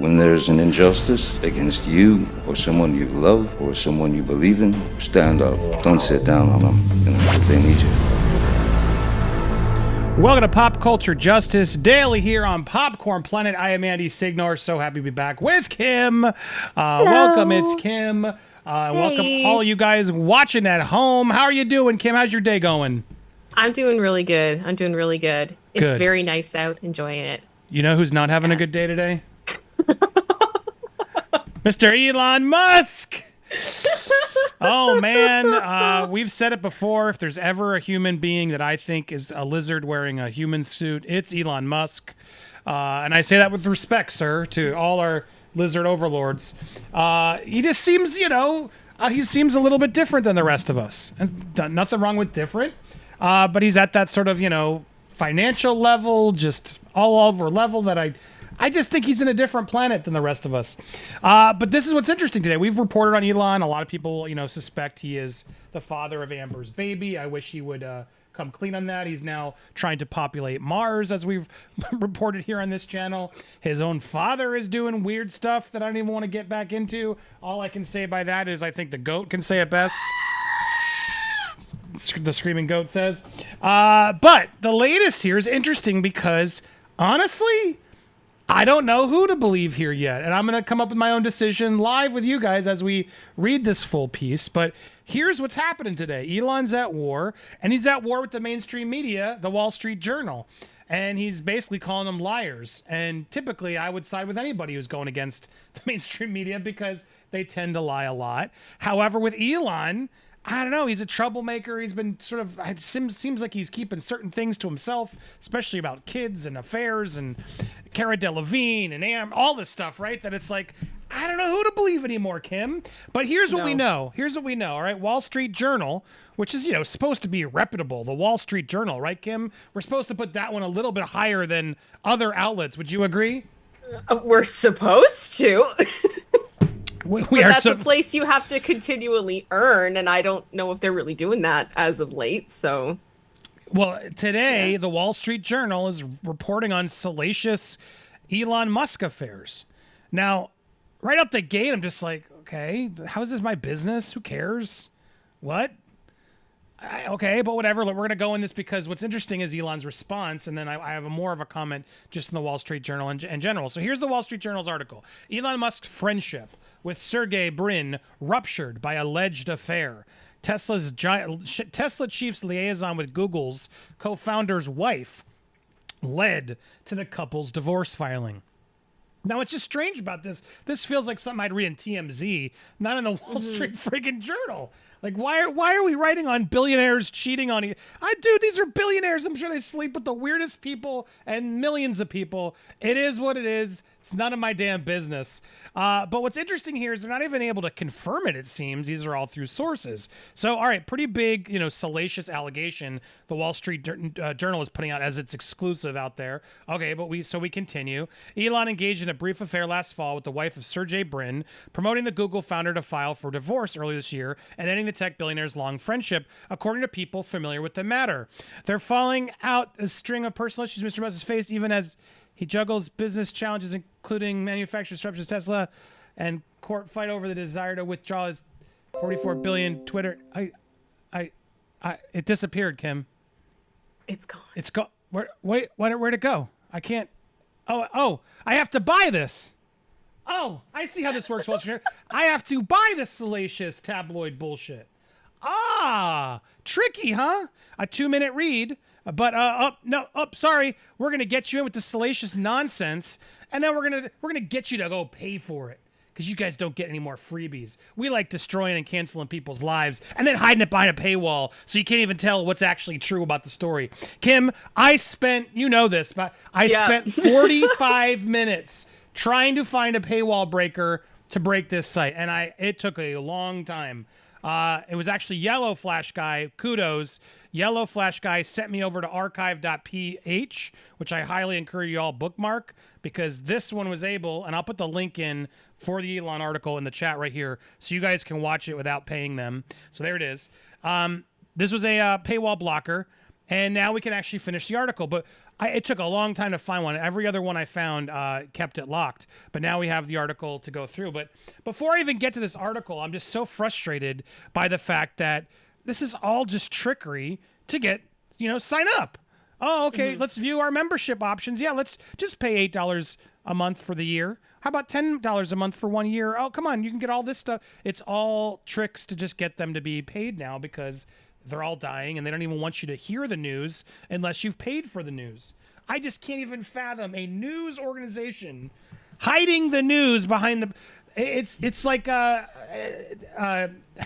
When there's an injustice against you or someone you love or someone you believe in, stand up. Don't sit down on them, if they need you. Welcome to Pop Culture Justice Daily here on Popcorned Planet. I am Andy Signore. So happy to be back with Kim. Welcome, it's Kim. Welcome all you guys watching at home. How are you doing, Kim? How's your day going? I'm doing really good. It's Good. very nice out, enjoying it. You know who's not having a good day today? Mr. Elon Musk! Oh, man. We've said it before. If there's ever a human being that I think is a lizard wearing a human suit, it's Elon Musk. And I say that with respect, sir, to all our lizard overlords. He just seems, he seems a little bit different than the rest of us. And nothing wrong with different. But he's at that sort of, financial level, just all over level that I just think he's in a different planet than the rest of us. But this is what's interesting today. We've reported on Elon. A lot of people, suspect he is the father of Amber's baby. I wish he would come clean on that. He's now trying to populate Mars, as we've reported here on this channel. His own father is doing weird stuff that I don't even want to get back into. All I can say by that is I think the goat can say it best. The screaming goat says. But the latest here is interesting because, honestly, I don't know who to believe here yet. And I'm going to come up with my own decision live with you guys as we read this full piece. But here's what's happening today. Elon's at war, and he's at war with the mainstream media, the Wall Street Journal. And he's basically calling them liars. And typically, I would side with anybody who's going against the mainstream media because they tend to lie a lot. However, with Elon, I don't know. He's a troublemaker. He's been it seems like he's keeping certain things to himself, especially about kids and affairs and Cara Delevingne and all this stuff, right? That it's like, I don't know who to believe anymore, Kim. But here's what we know. All right. Wall Street Journal, which is, supposed to be reputable. The Wall Street Journal, right, Kim? We're supposed to put that one a little bit higher than other outlets. Would you agree? We're supposed to. That's a place you have to continually earn, and I don't know if they're really doing that as of late, so... Well, today, the Wall Street Journal is reporting on salacious Elon Musk affairs. Now, right up the gate, I'm just like, okay, how is this my business? Who cares? What? Okay, but whatever. We're going to go in this because what's interesting is Elon's response, and then I have more of a comment just in the Wall Street Journal in general. So here's the Wall Street Journal's article. Elon Musk's friendship with Sergey Brin ruptured by alleged affair. Tesla chief's liaison with Google's co-founder's wife led to the couple's divorce filing. Now, what's just strange about this feels like something I'd read in TMZ, not in the Wall Street friggin' Journal. Like, why are we writing on billionaires cheating on you? Dude, these are billionaires. I'm sure they sleep with the weirdest people and millions of people. It is what it is. It's none of my damn business. But what's interesting here is they're not even able to confirm it, it seems. These are all through sources. So, all right, pretty big, salacious allegation the Wall Street Journal is putting out as its exclusive out there. Okay, but we continue. Elon engaged in a brief affair last fall with the wife of Sergey Brin, promoting the Google founder to file for divorce earlier this year and ending the tech billionaire's long friendship, according to people familiar with the matter. They're falling out a string of personal issues Mr. Musk has faced, even as he juggles business challenges, including manufacturer disruptions, Tesla, and court fight over the desire to withdraw his $44 billion Twitter. It disappeared, Kim. It's gone. It's gone. Where'd it go? I can't. Oh, I have to buy this. Oh, I see how this works, Walter. I have to buy this salacious tabloid bullshit. Tricky, huh? A 2-minute read. But sorry. We're gonna get you in with the salacious nonsense, and then we're gonna get you to go pay for it because you guys don't get any more freebies. We like destroying and canceling people's lives and then hiding it behind a paywall so you can't even tell what's actually true about the story. Kim, I spent 45 minutes trying to find a paywall breaker to break this site, and it took a long time. It was actually Yellow Flash Guy. Kudos. Yellow Flash Guy sent me over to archive.ph, which I highly encourage you all bookmark, because this one was able, and I'll put the link in for the Elon article in the chat right here so you guys can watch it without paying them. So there it is. This was a paywall blocker. And now we can actually finish the article. But it took a long time to find one. Every other one I found kept it locked. But now we have the article to go through. But before I even get to this article, I'm just so frustrated by the fact that this is all just trickery to get, sign up. Oh, okay, let's view our membership options. Yeah, let's just pay $8 a month for the year. How about $10 a month for 1 year? Oh, come on, you can get all this stuff. It's all tricks to just get them to be paid now because they're all dying and they don't even want you to hear the news unless you've paid for the news. I just can't even fathom a news organization hiding the news behind the... It's like...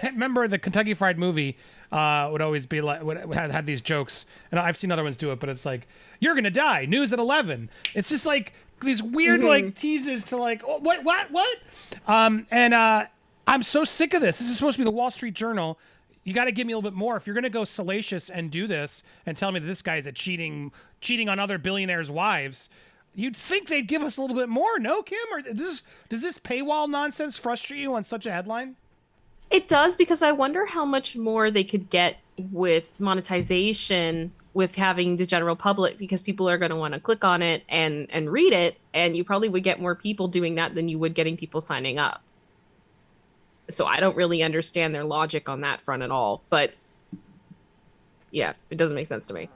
remember the Kentucky Fried Movie would always be like... had these jokes, and I've seen other ones do it, but it's like, you're gonna die, news at 11. It's just like these weird like teases to like, oh, what? I'm so sick of this. This is supposed to be the Wall Street Journal. You got to give me a little bit more. If you're going to go salacious and do this and tell me that this guy is cheating on other billionaires' wives, you'd think they'd give us a little bit more, no, Kim? Or does this paywall nonsense frustrate you on such a headline? It does, because I wonder how much more they could get with monetization with having the general public, because people are going to want to click on it and read it, and you probably would get more people doing that than you would getting people signing up. So I don't really understand their logic on that front at all. But yeah, it doesn't make sense to me.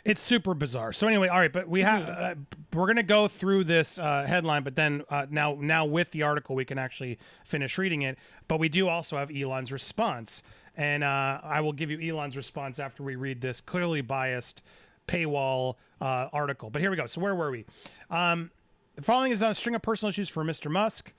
It's super bizarre. So anyway, all right, but we have we're gonna go through this headline, but then now with the article we can actually finish reading it. But we do also have Elon's response, and I will give you Elon's response after we read this clearly biased paywall article. But here we go. So where were we? The following is a string of personal issues for Mr. Musk.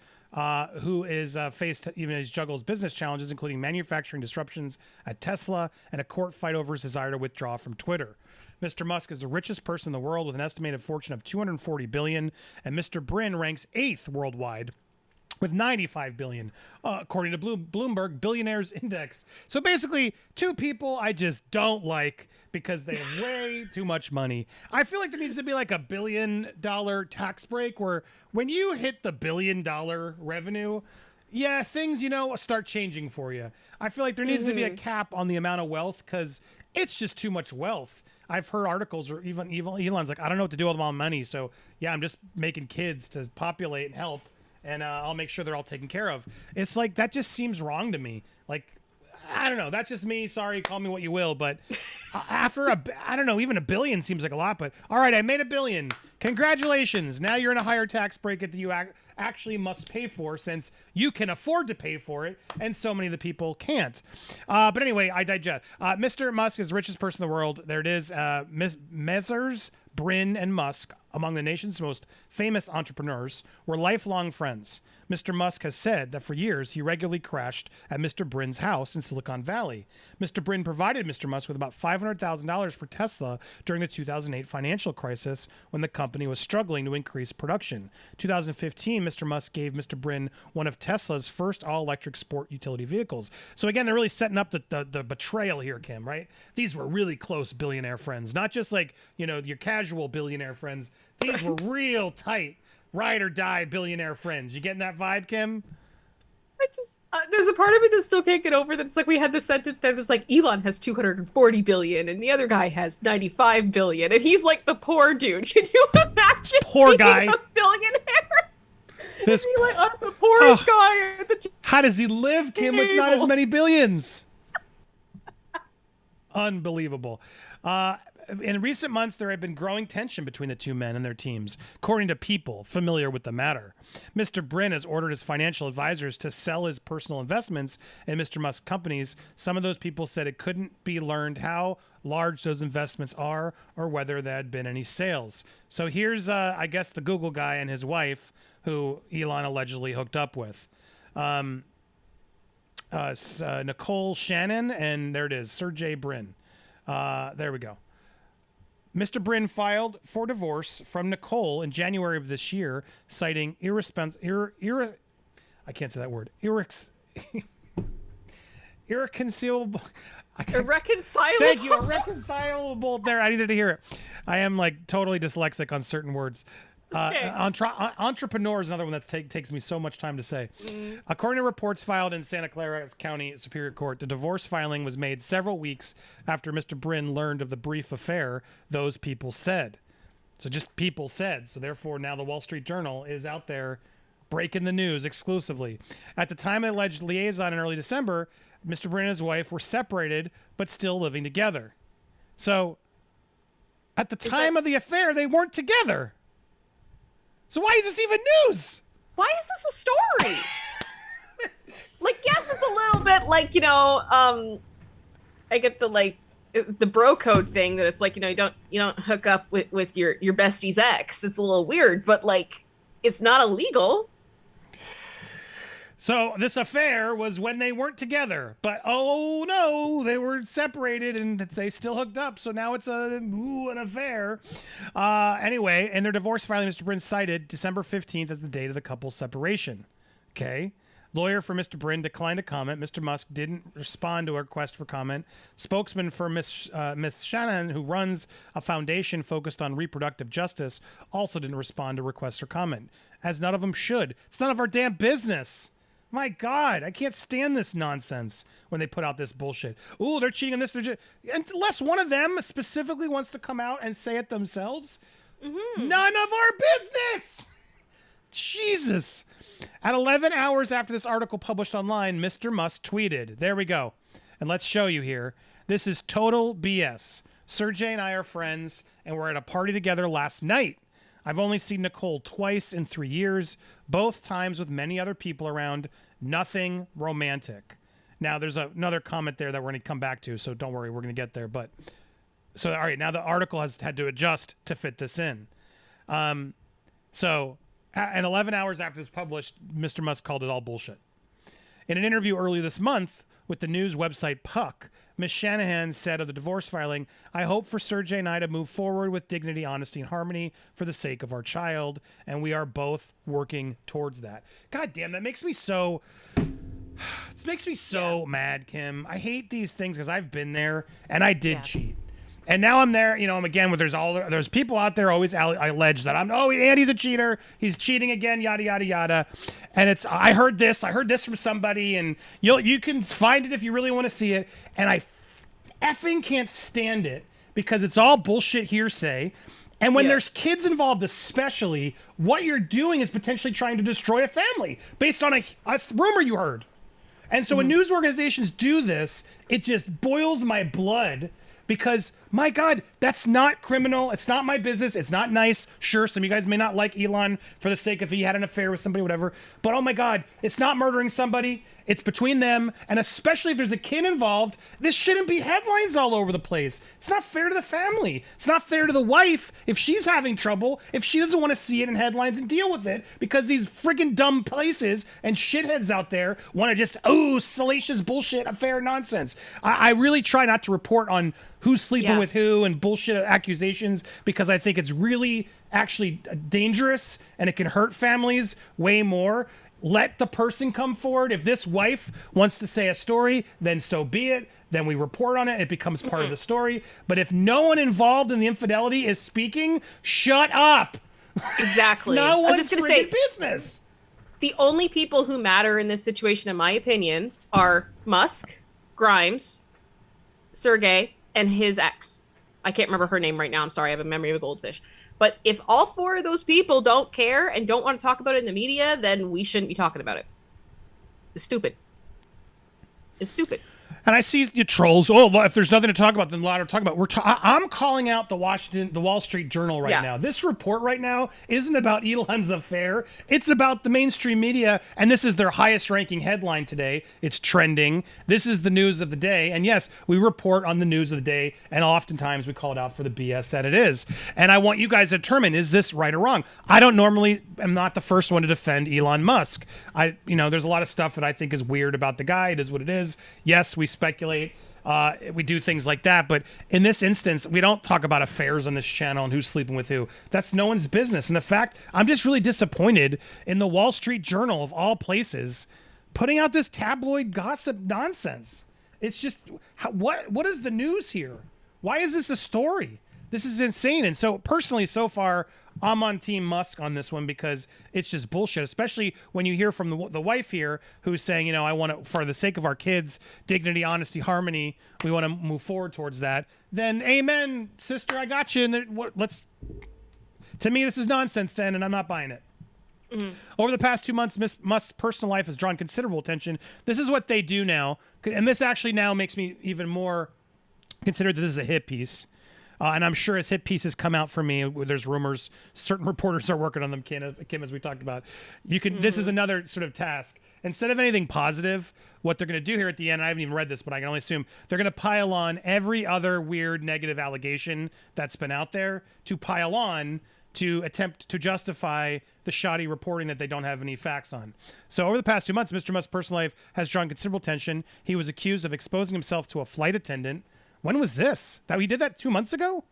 Who is faced even as juggles business challenges, including manufacturing disruptions at Tesla and a court fight over his desire to withdraw from Twitter. Mr. Musk is the richest person in the world with an estimated fortune of $240 billion, and Mr. Brin ranks 8th worldwide with $95 billion, according to Bloomberg Billionaires Index. So basically, two people I just don't like because they have way too much money. I feel like there needs to be like $1 billion tax break where when you hit the $1 billion revenue, yeah, things, start changing for you. I feel like there needs to be a cap on the amount of wealth because it's just too much wealth. I've heard articles or even Elon's like, I don't know what to do with all my money. So yeah, I'm just making kids to populate and help. And I'll make sure they're all taken care of. It's like, that just seems wrong to me. Like, I don't know. That's just me. Sorry, call me what you will. But after I don't know, even $1 billion seems like a lot. But all right, I made $1 billion. Congratulations. Now you're in a higher tax bracket that you actually must pay for since you can afford to pay for it. And so many of the people can't. But anyway, I digest. Mr. Musk is the richest person in the world. There it is. Messrs. Brin and Musk, among the nation's most famous entrepreneurs, were lifelong friends. Mr. Musk has said that for years he regularly crashed at Mr. Brin's house in Silicon Valley. Mr. Brin provided Mr. Musk with about $500,000 for Tesla during the 2008 financial crisis when the company was struggling to increase production. 2015, Mr. Musk gave Mr. Brin one of Tesla's first all-electric sport utility vehicles. So again, they're really setting up the betrayal here, Kim, right? These were really close billionaire friends, not just like, your casual billionaire friends. These were real tight, ride or die billionaire friends. You getting that vibe, Kim? There's a part of me that still can't get over that. It's like we had the sentence that was like, Elon has 240 billion and the other guy has 95 billion. And he's like the poor dude. Can you imagine poor being guy, a billionaire? This like, I'm the poorest guy at the how does he live, Kim, with not as many billions? Unbelievable. In recent months, there had been growing tension between the two men and their teams, according to people familiar with the matter. Mr. Brin has ordered his financial advisors to sell his personal investments in Mr. Musk's companies. Some of those people said it couldn't be learned how large those investments are or whether there had been any sales. So here's, I guess, the Google guy and his wife, who Elon allegedly hooked up with. Nicole Shanahan, and there it is, Sergey Brin. There we go. Mr. Brin filed for divorce from Nicole in January of this year, citing I can't say that word. Irreconcilable. Irreconcilable. Thank you. Irreconcilable. There, I needed to hear it. I am like totally dyslexic on certain words. Okay. Entrepreneur is another one that takes me so much time to say. According to reports filed in Santa Clara County Superior Court, the divorce filing was made several weeks after Mr. Brin learned of the brief affair those people said. So just people said. So therefore, now the Wall Street Journal is out there breaking the news exclusively. At the time of the alleged liaison in early December, Mr. Brin and his wife were separated but still living together. So at the time of the affair, they weren't together. So why is this even news? Why is this a story? Like, yes, it's a little bit like, I get the bro code thing that it's like, you don't hook up with your bestie's ex. It's a little weird, but like, it's not illegal. So this affair was when they weren't together, but oh no, they were separated and they still hooked up. So now it's an affair. Anyway, in their divorce filing, Mr. Brin cited December 15th as the date of the couple's separation. Okay. Lawyer for Mr. Brin declined to comment. Mr. Musk didn't respond to a request for comment. Spokesman for Miss Shanahan, who runs a foundation focused on reproductive justice, also didn't respond to requests for comment, as none of them should. It's none of our damn business. My God, I can't stand this nonsense when they put out this bullshit. Ooh, they're cheating on this. Unless one of them specifically wants to come out and say it themselves, none of our business. Jesus. At 11 hours after this article published online, Mr. Musk tweeted, there we go. And let's show you here. This is total BS. Sergey and I are friends, and we're at a party together last night. I've only seen Nicole twice in 3 years, both times with many other people around. Nothing romantic. Now, there's another comment there that we're going to come back to, so don't worry, we're going to get there. But so, all right, now the article has had to adjust to fit this in. And 11 hours after this published, Mr. Musk called it all bullshit. In an interview earlier this month with the news website Puck, Ms. Shanahan said of the divorce filing, I hope for Sergey and I to move forward with dignity, honesty, and harmony for the sake of our child, and we are both working towards that. God damn, that makes me so... This makes me so mad, Kim. I hate these things because I've been there, and I did cheat. And now I'm there, I'm again with there's people out there always allege that Andy's a cheater, he's cheating again, yada yada yada. And I heard this from somebody, and you can find it if you really want to see it. And I effing can't stand it because it's all bullshit hearsay. And when there's kids involved, especially, what you're doing is potentially trying to destroy a family based on a rumor you heard. And so when news organizations do this, it just boils my blood. Because, my God, that's not criminal. It's not my business. It's not nice. Sure, some of you guys may not like Elon for the sake of he had an affair with somebody, whatever. But, oh, my God, it's not murdering somebody. It's between them. And especially if there's a kid involved, this shouldn't be headlines all over the place. It's not fair to the family. It's not fair to the wife if she's having trouble, if she doesn't want to see it in headlines and deal with it because these friggin' dumb places and shitheads out there want to just, salacious bullshit affair nonsense. I really try not to report on who's sleeping with who and bullshit accusations because I think it's really actually dangerous and it can hurt families way more. Let the person come forward. If this wife wants to say a story, then so be it. Then we report on it. It becomes part of the story. But if no one involved in the infidelity is speaking, shut up. Exactly. No I was just going to say, business. The only people who matter in this situation, in my opinion, are Musk, Grimes, Sergey, and his ex. I can't remember her name right now. I'm sorry. I have a memory of a goldfish. But if all four of those people don't care and don't want to talk about it in the media, then we shouldn't be talking about it. It's stupid. It's stupid. And I see you trolls. Oh, well, if there's nothing to talk about, then a lot to talk about. I'm calling out the Wall Street Journal right now. This report right now isn't about Elon's affair. It's about the mainstream media, and this is their highest-ranking headline today. It's trending. This is the news of the day. And yes, we report on the news of the day, and oftentimes we call it out for the BS that it is. And I want you guys to determine, is this right or wrong? I don't normally am not the first one to defend Elon Musk. There's a lot of stuff that I think is weird about the guy. It is what it is. Yes, we speculate. We do things like that. But in this instance, we don't talk about affairs on this channel and who's sleeping with who. That's no one's business. And the fact, I'm just really disappointed in the Wall Street Journal, of all places, putting out this tabloid gossip nonsense. It's just, what is the news here? Why is this a story? This is insane. And so personally, so far, I'm on Team Musk on this one because it's just bullshit, especially when you hear from the wife here who's saying, I want to, for the sake of our kids, dignity, honesty, harmony, we want to move forward towards that. Then amen, sister, I got you. And to me, this is nonsense then, and I'm not buying it. Mm-hmm. Over the past 2 months, Musk's personal life has drawn considerable attention. This is what they do now. And this actually now makes me even more consider that this is a hit piece. And I'm sure as hit pieces come out for me, there's rumors, certain reporters are working on them, Kim, as we talked about. This is another sort of task. Instead of anything positive, what they're going to do here at the end, I haven't even read this, but I can only assume, they're going to pile on every other weird negative allegation that's been out there to pile on to attempt to justify the shoddy reporting that they don't have any facts on. So over the past 2 months, Mr. Musk's personal life has drawn considerable attention. He was accused of exposing himself to a flight attendant. When was this? That he did that 2 months ago?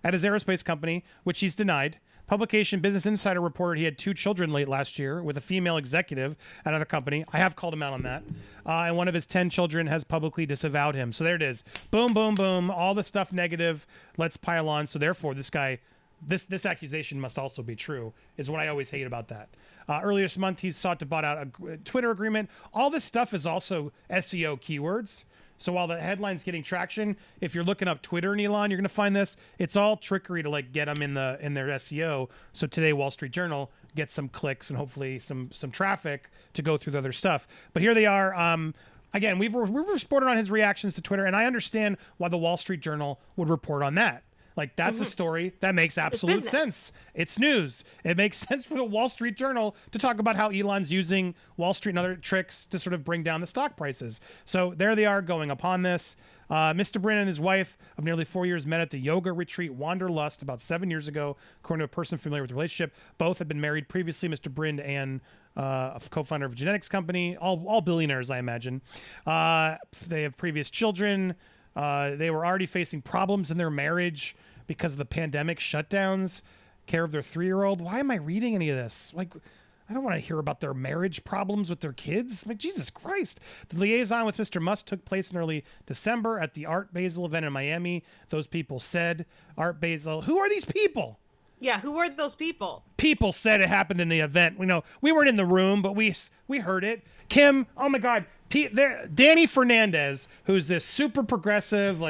At his aerospace company, which he's denied. Publication Business Insider reported he had 2 children late last year with a female executive at another company. I have called him out on that. And one of his 10 children has publicly disavowed him. So there it is. Boom, boom, boom. All the stuff negative. Let's pile on. So therefore, this guy, this accusation must also be true, is what I always hate about that. Earlier this month, he sought to buy out a Twitter agreement. All this stuff is also SEO keywords. So while the headline's getting traction, if you're looking up Twitter and Elon, you're going to find this. It's all trickery to get them in their SEO. So today, Wall Street Journal gets some clicks and hopefully some traffic to go through the other stuff. But here they are. Again, we've reported on his reactions to Twitter, and I understand why the Wall Street Journal would report on that. That's a story that makes absolute sense. It's news. It makes sense for the Wall Street Journal to talk about how Elon's using Wall Street and other tricks to sort of bring down the stock prices. So there they are going upon this. Mr. Brin and his wife of nearly 4 years met at the yoga retreat Wanderlust about 7 years ago, according to a person familiar with the relationship. Both had been married previously, Mr. Brin and a co-founder of a genetics company, all billionaires, I imagine. They have previous children. They were already facing problems in their marriage because of the pandemic shutdowns, care of their 3-year-old. Why am I reading any of this? I don't want to hear about their marriage problems with their kids. Jesus Christ. The liaison with Mr. Musk took place in early December at the Art Basel event in Miami. Those people said, Art Basel, who are these people? Yeah, who are those people? People said it happened in the event. We weren't in the room, but we heard it. Kim, oh my God, Danny Fernandez, who's this super progressive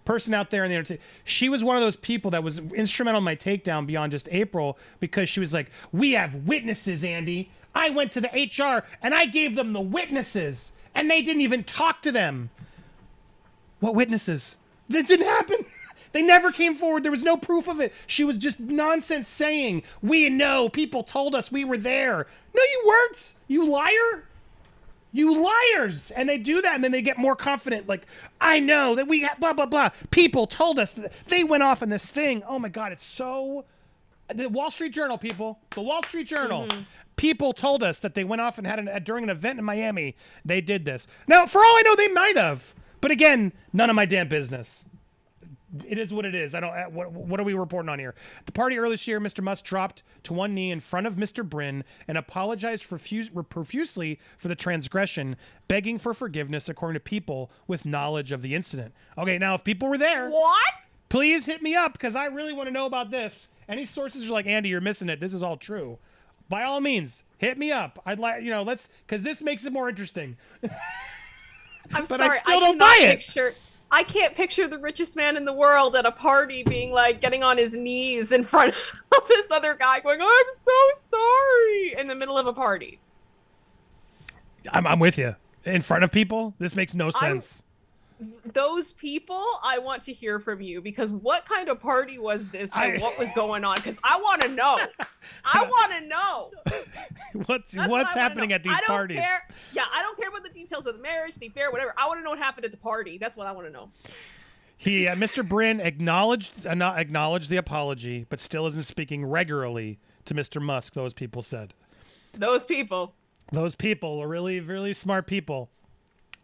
person out there in the entertainment, she was one of those people that was instrumental in my takedown beyond just April, because she was like, we have witnesses, Andy. I went to the HR and I gave them the witnesses and they didn't even talk to them. What witnesses? That didn't happen. They never came forward. There was no proof of it. She was just nonsense saying, we know, people told us we were there. No, you weren't. You liar. You liars. And they do that, and then they get more confident. I know that we got blah, blah, blah. People told us that they went off on this thing. Oh, my God. It's so... The Wall Street Journal, people. The Wall Street Journal. Mm-hmm. People told us that they went off and had during an event in Miami, they did this. Now, for all I know, they might have. But again, none of my damn business. It is what it is. I don't. What are we reporting on here? At the party earlier this year, Mr. Musk dropped to one knee in front of Mr. Brin and apologized profusely for the transgression, begging for forgiveness, according to people with knowledge of the incident. Okay, now if people were there, what? Please hit me up because I really want to know about this. Any sources are like, Andy, you're missing it. This is all true. By all means, hit me up. I'd like, let's, because this makes it more interesting. I'm but sorry, I still don't buy it. I can't picture the richest man in the world at a party being getting on his knees in front of this other guy going, I'm so sorry, in the middle of a party. I'm with you. In front of people? This makes no sense. Those people, I want to hear from you, because what kind of party was this and what was going on? Because I want to know. I want to know. What's happening at these parties? Yeah, I don't care about the details of the marriage, the affair, whatever. I want to know what happened at the party. That's what I want to know. Mr. Brin acknowledged the apology, but still isn't speaking regularly to Mr. Musk, those people said. Those people are really, really smart people.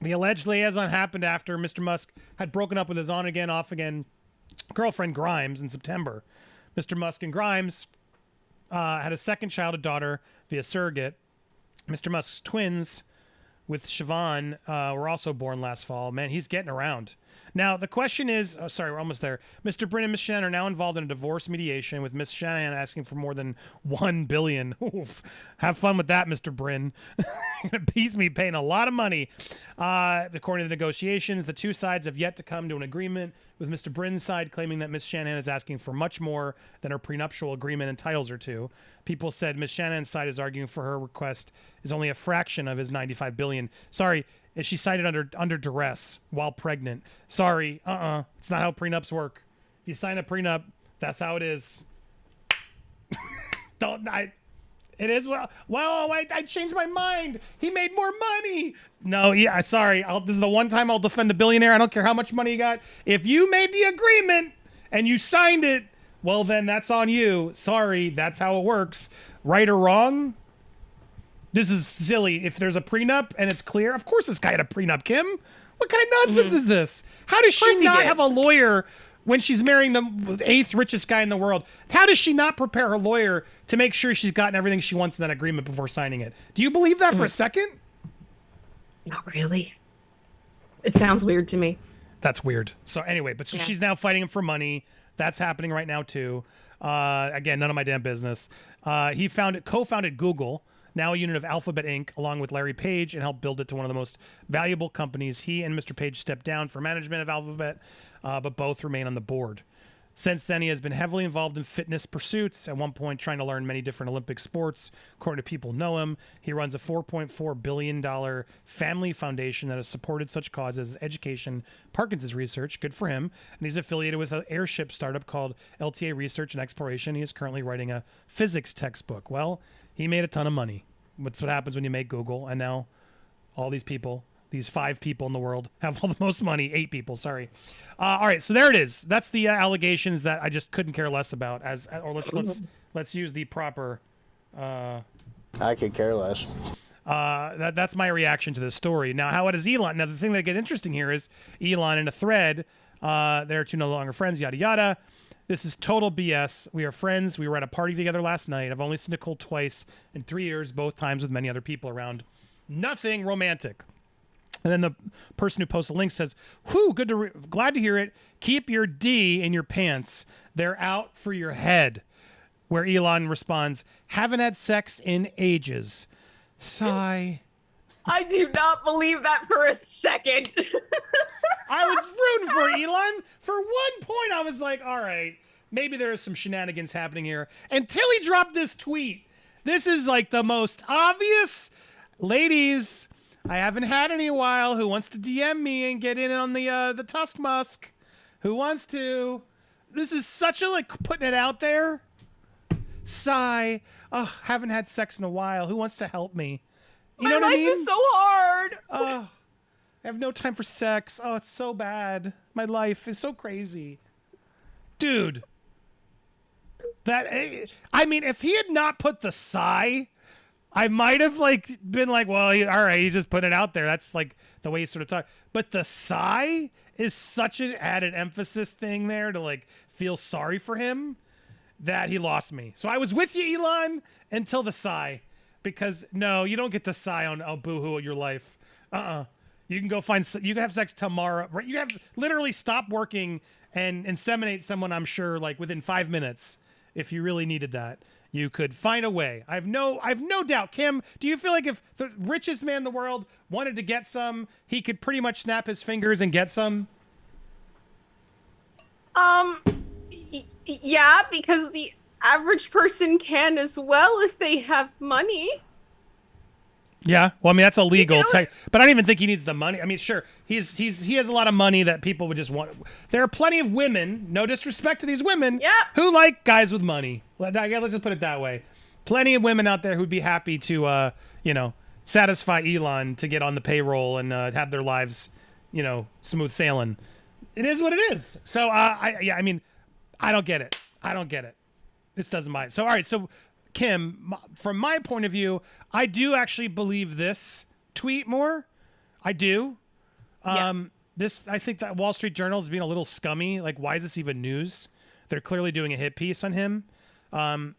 The alleged liaison happened after Mr. Musk had broken up with his on-again, off-again girlfriend Grimes in September. Mr. Musk and Grimes had a second child, a daughter, via surrogate. Mr. Musk's twins with Siobhan were also born last fall. Man, he's getting around. Now, the question is, sorry, we're almost there. Mr. Brin and Ms. Shanahan are now involved in a divorce mediation, with Ms. Shanahan asking for more than $1 billion. Oof. Have fun with that, Mr. Brin. He's me paying a lot of money. According to the negotiations, the two sides have yet to come to an agreement, with Mr. Brin's side claiming that Ms. Shanahan is asking for much more than her prenuptial agreement entitles her to. People said Ms. Shanahan's side is arguing for her request is only a fraction of his $95 billion. Sorry, if she cited under duress while pregnant. Sorry, it's not how prenups work. If you sign a prenup, that's how it is. It is I changed my mind. He made more money. No, yeah, sorry. This is the one time I'll defend the billionaire. I don't care how much money you got. If you made the agreement and you signed it, well, then that's on you. Sorry, that's how it works. Right or wrong? This is silly. If there's a prenup and it's clear, of course this guy had a prenup, Kim. What kind of nonsense is this? How does she not have a lawyer when she's marrying the 8th richest guy in the world? How does she not prepare her lawyer to make sure she's gotten everything she wants in that agreement before signing it? Do you believe that for a second? Not really. It sounds weird to me. That's weird. So anyway, but so she's now fighting him for money. That's happening right now too. Again, none of my damn business. He co-founded Google, now a unit of Alphabet Inc., along with Larry Page, and helped build it to one of the most valuable companies. He and Mr. Page stepped down for management of Alphabet, but both remain on the board. Since then, he has been heavily involved in fitness pursuits, at one point trying to learn many different Olympic sports. According to people who know him, he runs a $4.4 billion family foundation that has supported such causes as education, Parkinson's research, good for him, and he's affiliated with an airship startup called LTA Research and Exploration. He is currently writing a physics textbook. Well, he made a ton of money. That's what happens when you make Google, and now all these people, these 5 people in the world, have all the most money. 8 people, sorry. All right, so there it is. That's the allegations that I just couldn't care less about. Let's use the proper. I could care less. That's my reaction to this story. Now, how does Elon? Now, the thing that gets interesting here is Elon in a thread. They're two no longer friends. Yada yada. This is total BS. We are friends. We were at a party together last night. I've only seen Nicole twice in 3 years, both times with many other people around. Nothing romantic. And then the person who posts the link says, "Whew, glad to hear it. Keep your D in your pants. They're out for your head." Where Elon responds, "Haven't had sex in ages." Sigh. I do not believe that for a second. I was rooting for Elon. For one point, I was like, all right, maybe there is some shenanigans happening here. Until he dropped this tweet. This is like the most obvious. Ladies, I haven't had any in a while. Who wants to DM me and get in on the Tusk Musk? Who wants to? This is such a, like, putting it out there. Sigh. Oh, haven't had sex in a while. Who wants to help me? You know what I mean? My life is so hard. Oh, I have no time for sex. Oh, it's so bad. My life is so crazy. Dude. I mean, if he had not put the sigh, I might have been like, well, all right, he's just putting it out there. That's like the way he sort of talk. But the sigh is such an added emphasis thing there to like feel sorry for him that he lost me. So I was with you, Elon, until the sigh. Because no, you don't get to sigh on boohoo your life. You can go you can have sex tomorrow. Right? You have literally stop working and inseminate someone, I'm sure, like within 5 minutes. If you really needed that, you could find a way. I've no doubt. Kim, do you feel like if the richest man in the world wanted to get some, he could pretty much snap his fingers and get some? Yeah, because the average person can as well if they have money. Yeah, well, I mean that's illegal, but I don't even think he needs the money. I mean, sure, he has a lot of money that people would just want. There are plenty of women, no disrespect to these women, who like guys with money. Let's just put it that way. Plenty of women out there who'd be happy to, satisfy Elon to get on the payroll and have their lives, smooth sailing. It is what it is. So, I mean, I don't get it. This doesn't mind. So, all right, so. Kim, from my point of view, I do actually believe this tweet more. I do. I think that Wall Street Journal is being a little scummy. Like, why is this even news? They're clearly doing a hit piece on him. And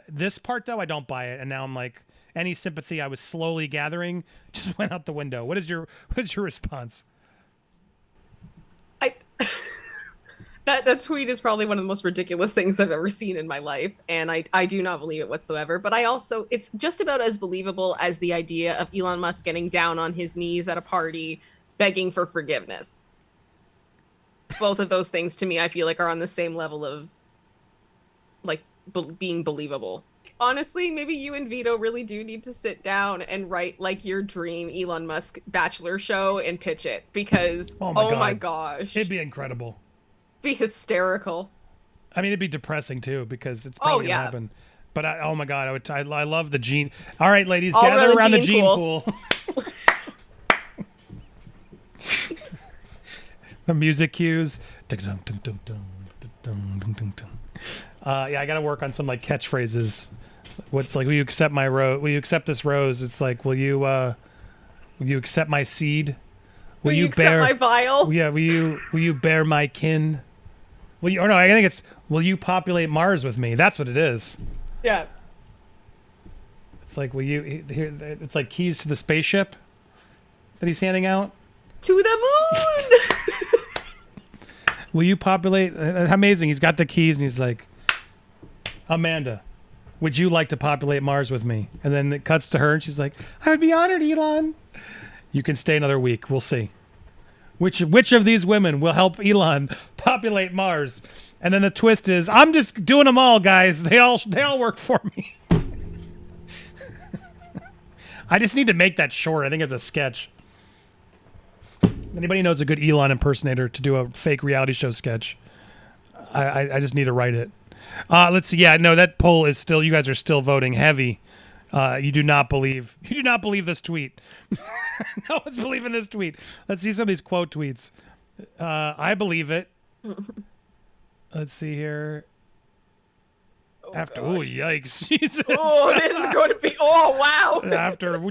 this part, though, I don't buy it. And now I'm like, any sympathy I was slowly gathering just went out the window. What is your response? That tweet is probably one of the most ridiculous things I've ever seen in my life, and I do not believe it whatsoever. But I also, it's just about as believable as the idea of Elon Musk getting down on his knees at a party begging for forgiveness. Both of those things to me, I feel like, are on the same level of like being believable. Honestly, maybe you and Vito really do need to sit down and write like your dream Elon Musk Bachelor show and pitch it, because oh my gosh, it'd be incredible. Be hysterical. I mean, it'd be depressing too, because it's probably gonna happen. But oh my god, I love the gene. All right, ladies, gather around the gene pool. The music cues. Yeah, I gotta work on some like catchphrases. What's like, will you accept my rose? Will you accept this rose? It's like, will you accept my seed? Will you accept my vial? Yeah, will you bear my kin? Will you, or no, I think it's, will you populate Mars with me? That's what it is. Yeah. It's like, will you, here, it's like keys to the spaceship that he's handing out. To the moon! Will you populate, amazing, he's got the keys and he's like, Amanda, would you like to populate Mars with me? And then it cuts to her and she's like, I would be honored, Elon. You can stay another week. We'll see. Which of these women will help Elon populate Mars? And then the twist is, I'm just doing them all, guys. They all work for me. I just need to make that short. I think it's a sketch. Anybody knows a good Elon impersonator to do a fake reality show sketch? I just need to write it. Let's see. Yeah, no, that poll is still, you guys are still voting heavy. You do not believe this tweet. No one's believing this tweet. Let's see some of these quote tweets. I believe it. Let's see here. Oh, yikes. Jesus. Oh, this is going to be, oh, wow.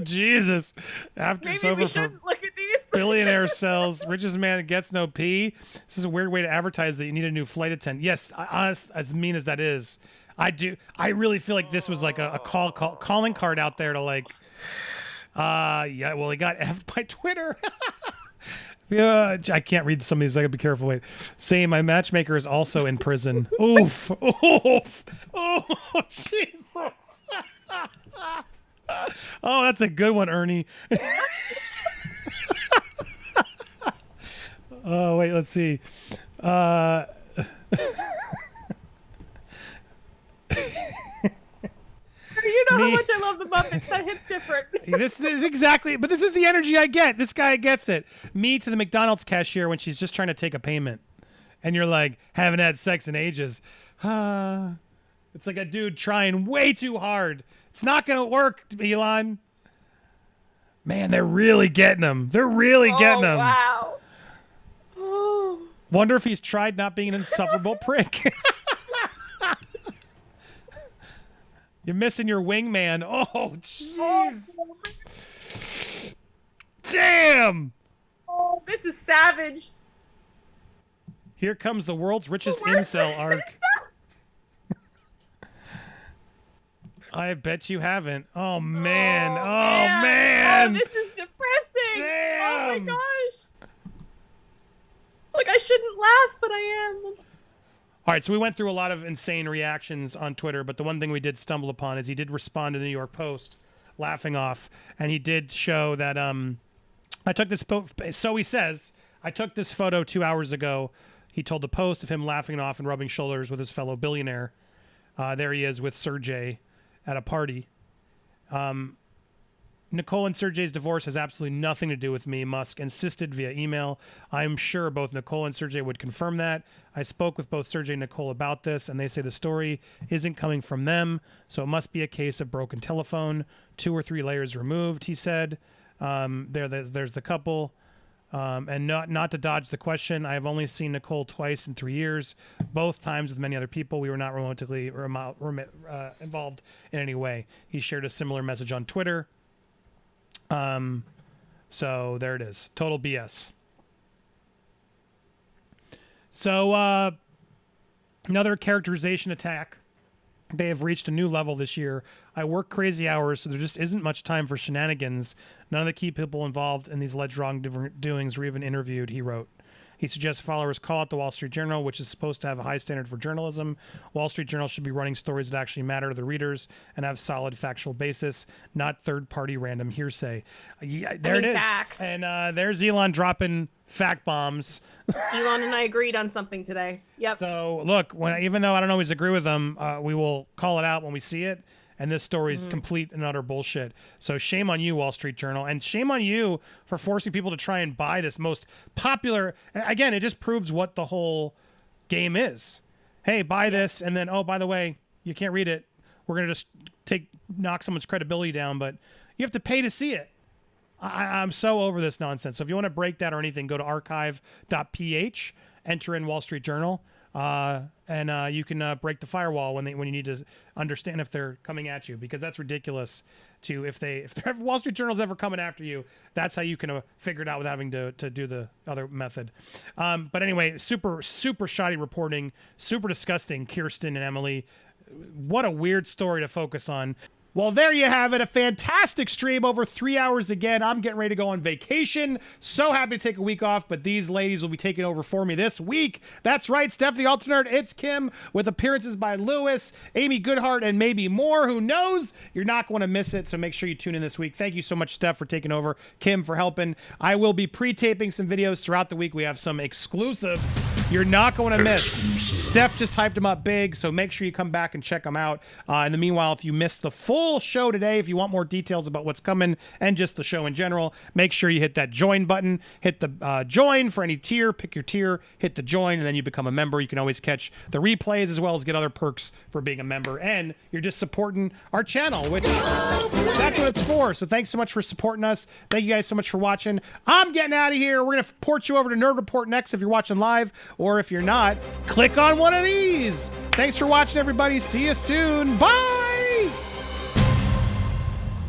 Jesus. Maybe we shouldn't look at these. Billionaire sells, richest man gets no pee. This is a weird way to advertise that you need a new flight attendant. Yes, honest, as mean as that is, I really feel like this was like a calling card out there to like, yeah, well, he got effed by Twitter. Yeah, I can't read some of these. I gotta be careful. Wait, saying my matchmaker is also in prison. Oof, oof, oh, Jesus. Oh, that's a good one, Ernie. Oh, wait, let's see. You know how much I love the Muppets. That hits different. This is exactly, but this is the energy I get. This guy gets it. Me to the McDonald's cashier when she's just trying to take a payment. And you're like, haven't had sex in ages. It's like a dude trying way too hard. It's not going to work, Elon. Man, they're really getting him. They're really getting him. Wow. Oh. Wonder if he's tried not being an insufferable prick. You're missing your wingman. Oh, jeez. Damn. Oh, this is savage. Here comes the world's richest incel arc. I bet you haven't. Oh, man. Oh, man. Oh, this is depressing. Damn. Oh, my gosh. Like, I shouldn't laugh, but I am. All right, so we went through a lot of insane reactions on Twitter, but the one thing we did stumble upon is he did respond to the New York Post, laughing off, and he did show that I took this so he says, I took this photo 2 hours ago. He told the Post of him laughing off and rubbing shoulders with his fellow billionaire. There he is with Sergey at a party. Nicole and Sergey's divorce has absolutely nothing to do with me, Musk insisted via email. I'm sure both Nicole and Sergey would confirm that. I spoke with both Sergey and Nicole about this, and they say the story isn't coming from them, so it must be a case of broken telephone. 2 or 3 layers removed, he said. There's the couple. And not to dodge the question, I have only seen Nicole twice in 3 years, both times with many other people. We were not remotely involved in any way. He shared a similar message on Twitter. So there it is. Total BS. So, another characterization attack. They have reached a new level this year. I work crazy hours, so there just isn't much time for shenanigans. None of the key people involved in these alleged wrongdoings were even interviewed, he wrote. He suggests followers call out the Wall Street Journal, which is supposed to have a high standard for journalism. Wall Street Journal should be running stories that actually matter to the readers and have solid factual basis, not third-party random hearsay. Yeah, it is. Facts. And there's Elon dropping fact bombs. Elon and I agreed on something today. Yep. So look, even though I don't always agree with him, we will call it out when we see it. And this story is complete and utter bullshit. So shame on you, Wall Street Journal. And shame on you for forcing people to try and buy this most popular. Again, it just proves what the whole game is. Hey, buy this. And then, oh, by the way, you can't read it. We're going to just knock someone's credibility down. But you have to pay to see it. I'm so over this nonsense. So if you want to break that or anything, go to archive.ph, enter in Wall Street Journal. And you can break the firewall when you need to understand if they're coming at you, because that's ridiculous. If Wall Street Journal's ever coming after you, that's how you can figure it out without having to do the other method. But anyway, super shoddy reporting, super disgusting. Kirsten and Emily, what a weird story to focus on. Well, there you have it. A fantastic stream, over 3 hours again. I'm getting ready to go on vacation. So happy to take a week off, but these ladies will be taking over for me this week. That's right, Steph the Alternate. It's Kim with appearances by Lewis, Amy Goodhart, and maybe more. Who knows? You're not going to miss it, so make sure you tune in this week. Thank you so much, Steph, for taking over. Kim for helping. I will be pre-taping some videos throughout the week. We have some exclusives you're not going to miss. Steph just hyped them up big, so make sure you come back and check them out. In the meanwhile, if you missed the full show today, if you want more details about what's coming and just the show in general, make sure you hit that join button. Hit the join for any tier. Pick your tier, hit the join, and then you become a member. You can always catch the replays as well as get other perks for being a member. And you're just supporting our channel, which that's what it's for. So thanks so much for supporting us. Thank you guys so much for watching. I'm getting out of here. We're going to port you over to Nerd Report next if you're watching live, or if you're not, click on one of these. Thanks for watching, everybody. See you soon. Bye.